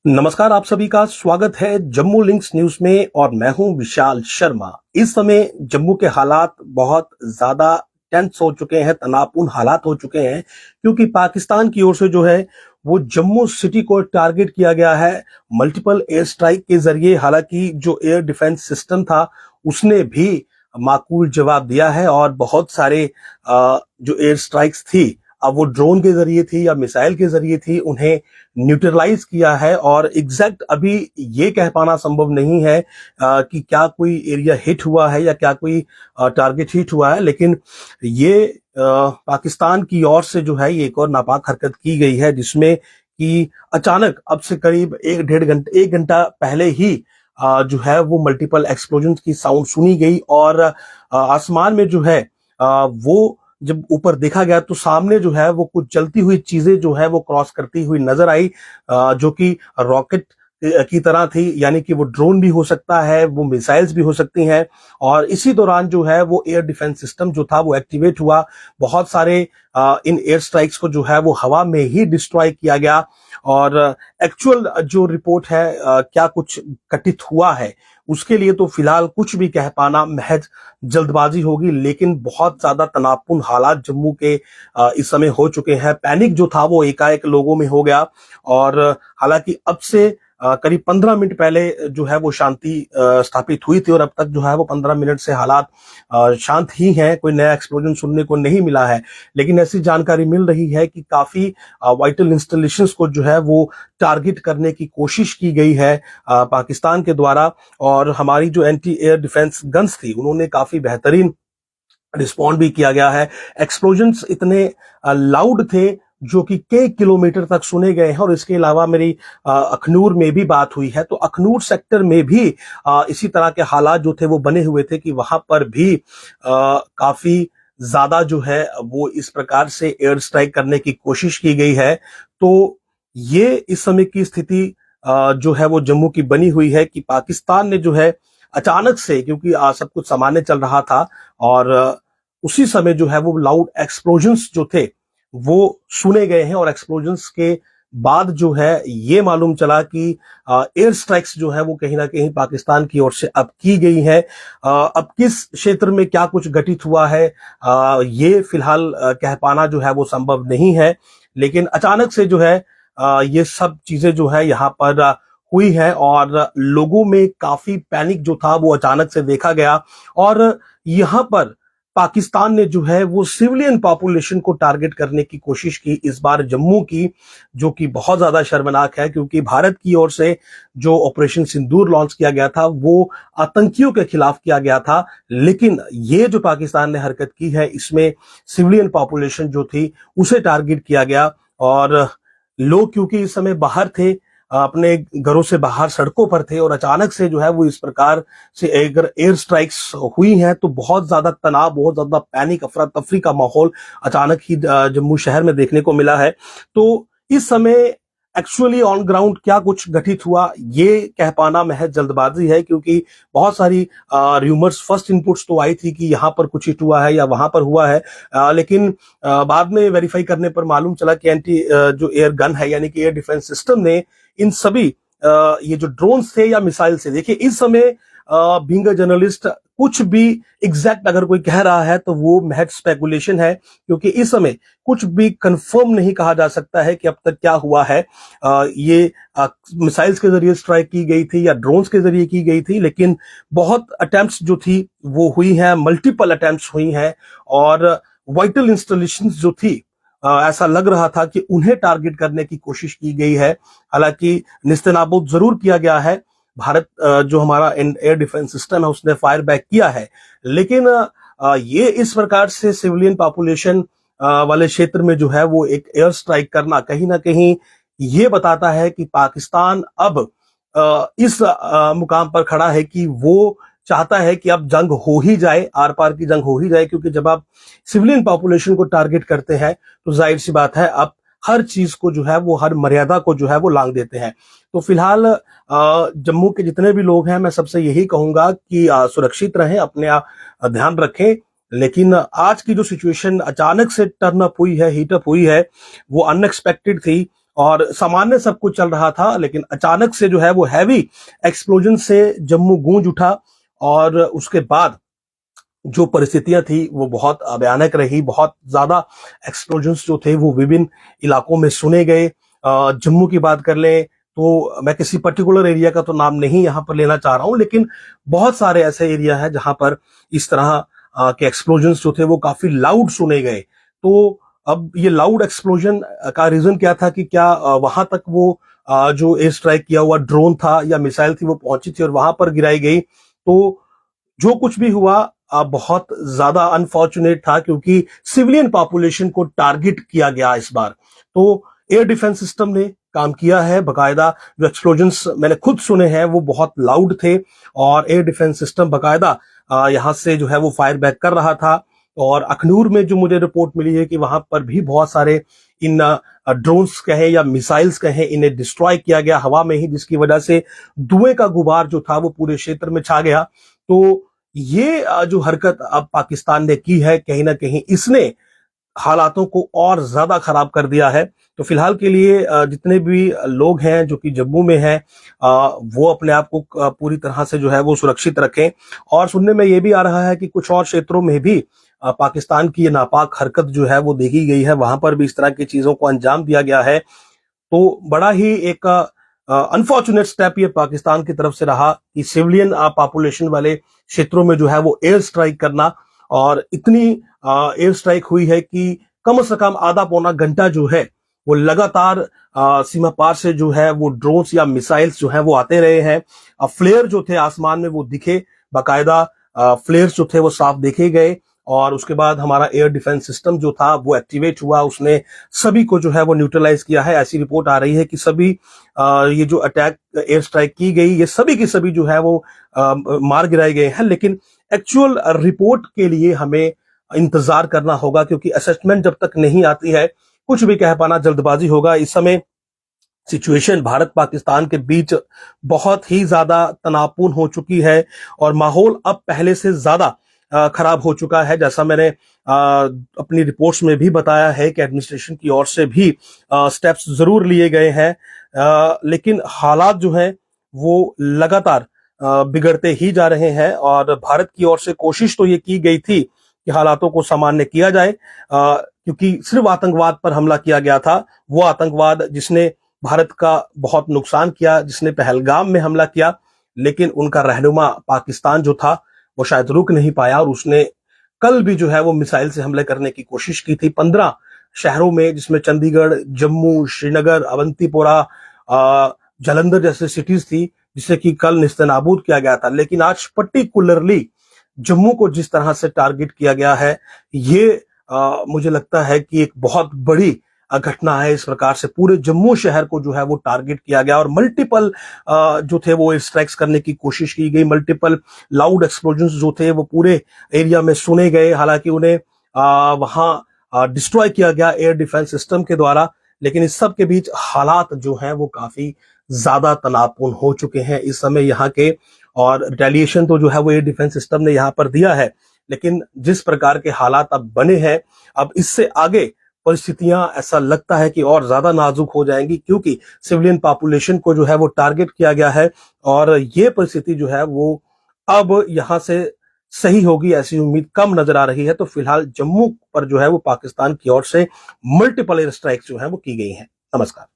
नमस्कार, आप सभी का स्वागत है जम्मू लिंक्स न्यूज में और मैं हूं विशाल शर्मा। इस समय जम्मू के हालात बहुत ज्यादा टेंस हो चुके हैं, तनावपूर्ण हालात हो चुके हैं क्योंकि पाकिस्तान की ओर से जो है वो जम्मू सिटी को टारगेट किया गया है मल्टीपल एयर स्ट्राइक के जरिए। हालांकि जो एयर डिफेंस सिस्टम था उसने भी माकूल जवाब दिया है और बहुत सारे जो एयर स्ट्राइक्स थी, अब वो ड्रोन के जरिए थी या मिसाइल के जरिए थी, उन्हें न्यूट्रलाइज किया है। और एग्जैक्ट अभी ये कह पाना संभव नहीं है कि क्या कोई एरिया हिट हुआ है या क्या कोई टारगेट हिट हुआ है, लेकिन ये पाकिस्तान की ओर से जो है ये एक और नापाक हरकत की गई है जिसमें कि अचानक अब से करीब एक घंटा पहले ही जो है वो मल्टीपल एक्सप्लोजन की साउंड सुनी गई और आसमान में जो है वो जब ऊपर देखा गया तो सामने जो है वो कुछ चलती हुई चीजें जो है वो क्रॉस करती हुई नजर आई, जो कि रॉकेट की तरह थी। यानी कि वो ड्रोन भी हो सकता है, वो मिसाइल्स भी हो सकती हैं। और इसी दौरान जो है वो एयर डिफेंस सिस्टम जो था वो एक्टिवेट हुआ। बहुत सारे इन एयर स्ट्राइक्स को जो है वो हवा में ही डिस्ट्रॉय किया गया। और एक्चुअल जो रिपोर्ट है क्या कुछ घटित हुआ है उसके लिए तो फिलहाल कुछ भी कह पाना महज जल्दबाजी होगी, लेकिन बहुत ज्यादा तनावपूर्ण हालात जम्मू के इस समय हो चुके हैं। पैनिक जो था वो एकाएक लोगों में हो गया। और हालांकि अब से करीब 15 मिनट पहले जो है वो शांति स्थापित हुई थी और अब तक जो है वो 15 मिनट से हालात शांत ही हैं। कोई नया एक्सप्लोजन सुनने को नहीं मिला है, लेकिन ऐसी जानकारी मिल रही है कि काफी वाइटल इंस्टॉलेशंस को जो है वो टारगेट करने की कोशिश की गई है पाकिस्तान के द्वारा। और हमारी जो एंटी एयर डिफेंस गन्स थी उन्होंने काफी बेहतरीन रिस्पॉन्ड भी किया गया है। एक्सप्लोजन्स इतने लाउड थे जो कि कई किलोमीटर तक सुने गए हैं। और इसके अलावा मेरी अखनूर में भी बात हुई है तो अखनूर सेक्टर में भी इसी तरह के हालात जो थे वो बने हुए थे कि वहां पर भी काफी ज्यादा जो है वो इस प्रकार से एयर स्ट्राइक करने की कोशिश की गई है। तो ये इस समय की स्थिति जो है वो जम्मू की बनी हुई है कि पाकिस्तान ने जो है अचानक से, क्योंकि सब कुछ सामान्य चल रहा था और उसी समय जो है वो लाउड एक्सप्लोजन्स जो थे वो सुने गए हैं। और एक्सप्लोजन्स के बाद जो है ये मालूम चला कि एयर स्ट्राइक्स जो है वो कहीं ना कहीं पाकिस्तान की ओर से अब की गई है। अब किस क्षेत्र में क्या कुछ घटित हुआ है ये फिलहाल कह पाना जो है वो संभव नहीं है, लेकिन अचानक से जो है ये सब चीजें जो है यहाँ पर हुई है और लोगों में काफी पैनिक जो था वो अचानक से देखा गया। और यहाँ पर पाकिस्तान ने जो है वो सिविलियन पॉपुलेशन को टारगेट करने की कोशिश की इस बार जम्मू की, जो कि बहुत ज्यादा शर्मनाक है क्योंकि भारत की ओर से जो ऑपरेशन सिंदूर लॉन्च किया गया था वो आतंकियों के खिलाफ किया गया था, लेकिन ये जो पाकिस्तान ने हरकत की है इसमें सिविलियन पॉपुलेशन जो थी उसे टारगेट किया गया। और लोग क्योंकि इस समय बाहर थे, अपने घरों से बाहर सड़कों पर थे और अचानक से जो है वो इस प्रकार से अगर एयर स्ट्राइक्स हुई हैं तो बहुत ज्यादा तनाव, बहुत ज्यादा पैनिक, अफरा तफरी का माहौल अचानक ही जम्मू शहर में देखने को मिला है। तो इस समय एक्चुअली ऑन ग्राउंड क्या कुछ घटित हुआ ये कह पाना महज जल्दबाजी है क्योंकि बहुत सारी र्यूमर्स, फर्स्ट इनपुट्स तो आई थी कि यहाँ पर कुछ हिट हुआ है या वहां पर हुआ है, लेकिन बाद में वेरीफाई करने पर मालूम चला कि एंटी जो एयर गन है यानी कि एयर डिफेंस सिस्टम ने इन सभी ये जो ड्रोन्स थे या मिसाइल से, देखिए इस समय बीइंग अ जर्नलिस्ट कुछ भी एग्जैक्ट अगर कोई कह रहा है तो वो महज स्पेकुलेशन है क्योंकि इस समय कुछ भी कंफर्म नहीं कहा जा सकता है कि अब तक क्या हुआ है। ये मिसाइल्स के जरिए स्ट्राइक की गई थी या ड्रोन्स के जरिए की गई थी, लेकिन बहुत अटेम्प्ट्स जो थी वो हुई हैं, मल्टीपल अटेम्प्ट्स हुई हैं। और वाइटल इंस्टॉलेशंस जो थी ऐसा लग रहा था कि उन्हें टारगेट करने की कोशिश की गई है। हालांकि निस्तेनाबूद जरूर किया गया है, भारत जो हमारा एयर डिफेंस सिस्टम है उसने फायर बैक किया है, लेकिन ये इस प्रकार से सिविलियन पॉपुलेशन वाले क्षेत्र में जो है वो एक एयर स्ट्राइक करना कहीं ना कहीं ये बताता है कि पाकिस्तान अब इस मुकाम पर खड़ा है कि वो चाहता है कि अब जंग हो ही जाए, आर पार की जंग हो ही जाए, क्योंकि जब आप सिविलियन पॉपुलेशन को टारगेट करते हैं तो जाहिर सी बात है आप हर चीज को जो है वो, हर मर्यादा को जो है वो लांघ देते हैं। तो फिलहाल जम्मू के जितने भी लोग हैं मैं सबसे यही कहूंगा कि सुरक्षित रहें, अपने ध्यान रखें। लेकिन आज की जो सिचुएशन अचानक से टर्न अप हुई है, हीट अप हुई है, वो अनएक्सपेक्टेड थी और सामान्य सब कुछ चल रहा था, लेकिन अचानक से जो है वो हैवी एक्सप्लोजन से जम्मू गूंज उठा। और उसके बाद जो परिस्थितियां थी वो बहुत भयानक रही। बहुत ज्यादा एक्सप्लोजन्स जो थे वो विभिन्न इलाकों में सुने गए। जम्मू की बात कर लें तो मैं किसी पर्टिकुलर एरिया का तो नाम नहीं यहां पर लेना चाह रहा हूं, लेकिन बहुत सारे ऐसे एरिया है जहां पर इस तरह के एक्सप्लोजन्स जो थे वो काफी लाउड सुने गए। तो अब ये लाउड एक्सप्लोजन का रीजन क्या था कि क्या वहां तक वो जो एयर स्ट्राइक किया हुआ ड्रोन था या मिसाइल थी वो पहुंची थी और वहां पर गिराई गई। तो जो कुछ भी हुआ बहुत ज्यादा अनफॉर्चुनेट था, क्योंकि सिविलियन पॉपुलेशन को टारगेट किया गया इस बार। तो एयर डिफेंस सिस्टम ने काम किया है बकायदा। जो एक्सप्लोजन्स मैंने खुद सुने हैं वो बहुत लाउड थे और एयर डिफेंस सिस्टम बकायदा यहां से जो है वो फायर बैक कर रहा था। और अखनूर में जो मुझे रिपोर्ट मिली है कि वहां पर भी बहुत सारे इन ड्रोन्स कहें या मिसाइल्स कहें, इन्हें डिस्ट्रॉय किया गया हवा में ही, जिसकी वजह से धुएं का गुबार जो था वो पूरे क्षेत्र में छा गया। तो ये जो हरकत अब पाकिस्तान ने की है, कहीं ना कहीं इसने हालातों को और ज्यादा खराब कर दिया है। तो फिलहाल के लिए जितने भी लोग हैं जो कि जम्मू में हैं, वो अपने आप को पूरी तरह से जो है वो सुरक्षित रखें। और सुनने में ये भी आ रहा है कि कुछ और क्षेत्रों में भी पाकिस्तान की ये नापाक हरकत जो है वो देखी गई है, वहां पर भी इस तरह की चीजों को अंजाम दिया गया है। तो बड़ा ही एक अनफॉर्चुनेट स्टेप ये पाकिस्तान की तरफ से रहा कि सिविलियन पॉपुलेशन वाले क्षेत्रों में जो है वो एयर स्ट्राइक करना। और इतनी एयर स्ट्राइक हुई है कि कम से कम आधा पौना घंटा जो है वो लगातार सीमा पार से जो है वो ड्रोन्स या मिसाइल्स जो है वो आते रहे हैं। फ्लेयर जो थे आसमान में वो दिखे बाकायदा, फ्लेयर्स जो थे वो साफ देखे गए। और उसके बाद हमारा एयर डिफेंस सिस्टम जो था वो एक्टिवेट हुआ, उसने सभी को जो है वो न्यूट्रलाइज किया है। ऐसी रिपोर्ट आ रही है कि सभी ये जो अटैक एयर स्ट्राइक की गई ये सभी की सभी जो है वो मार गिराए गए हैं। लेकिन एक्चुअल रिपोर्ट के लिए हमें इंतजार करना होगा, क्योंकि असेसमेंट जब तक नहीं आती है कुछ भी कह पाना जल्दबाजी होगा। इस समय सिचुएशन भारत पाकिस्तान के बीच बहुत ही ज्यादा तनावपूर्ण हो चुकी है और माहौल अब पहले से ज्यादा खराब हो चुका है। जैसा मैंने अपनी रिपोर्ट्स में भी बताया है कि एडमिनिस्ट्रेशन की ओर से भी स्टेप्स जरूर लिए गए हैं, लेकिन हालात जो हैं वो लगातार बिगड़ते ही जा रहे हैं। और भारत की ओर से कोशिश तो ये की गई थी कि हालातों को सामान्य किया जाए, क्योंकि सिर्फ आतंकवाद पर हमला किया गया था, वो आतंकवाद जिसने भारत का बहुत नुकसान किया, जिसने पहलगाम में हमला किया। लेकिन उनका रहनुमा पाकिस्तान जो था वो शायद रुक नहीं पाया और उसने कल भी जो है वो मिसाइल से हमले करने की कोशिश की थी 15 शहरों में, जिसमें चंडीगढ़, जम्मू, श्रीनगर, अवंतीपोरा, जालंधर जैसे सिटीज थी, जिसे कि कल निस्तेनाबूद किया गया था। लेकिन आज पर्टिकुलरली जम्मू को जिस तरह से टारगेट किया गया है, ये मुझे लगता है कि एक बहुत बड़ी घटना है। इस प्रकार से पूरे जम्मू शहर को जो है वो टारगेट किया गया और मल्टीपल जो थे वो स्ट्राइक्स करने की कोशिश की गई। मल्टीपल लाउड एक्सप्लोजन्स जो थे वो पूरे एरिया में सुने गए। हालांकि उन्हें वहां डिस्ट्रॉय किया गया एयर डिफेंस सिस्टम के द्वारा, लेकिन इस सब के बीच हालात जो हैं वो काफी ज्यादा तनावपूर्ण हो चुके हैं इस समय यहाँ के। और रिटेलिएशन तो जो है वो एयर डिफेंस सिस्टम ने यहाँ पर दिया है, लेकिन जिस प्रकार के हालात अब बने हैं, अब इससे आगे परिस्थितियां ऐसा लगता है कि और ज्यादा नाजुक हो जाएंगी, क्योंकि सिविलियन पॉपुलेशन को जो है वो टारगेट किया गया है। और ये परिस्थिति जो है वो अब यहां से सही होगी ऐसी उम्मीद कम नजर आ रही है। तो फिलहाल जम्मू पर जो है वो पाकिस्तान की ओर से मल्टीपल एयर स्ट्राइक्स जो है वो की गई हैं। नमस्कार।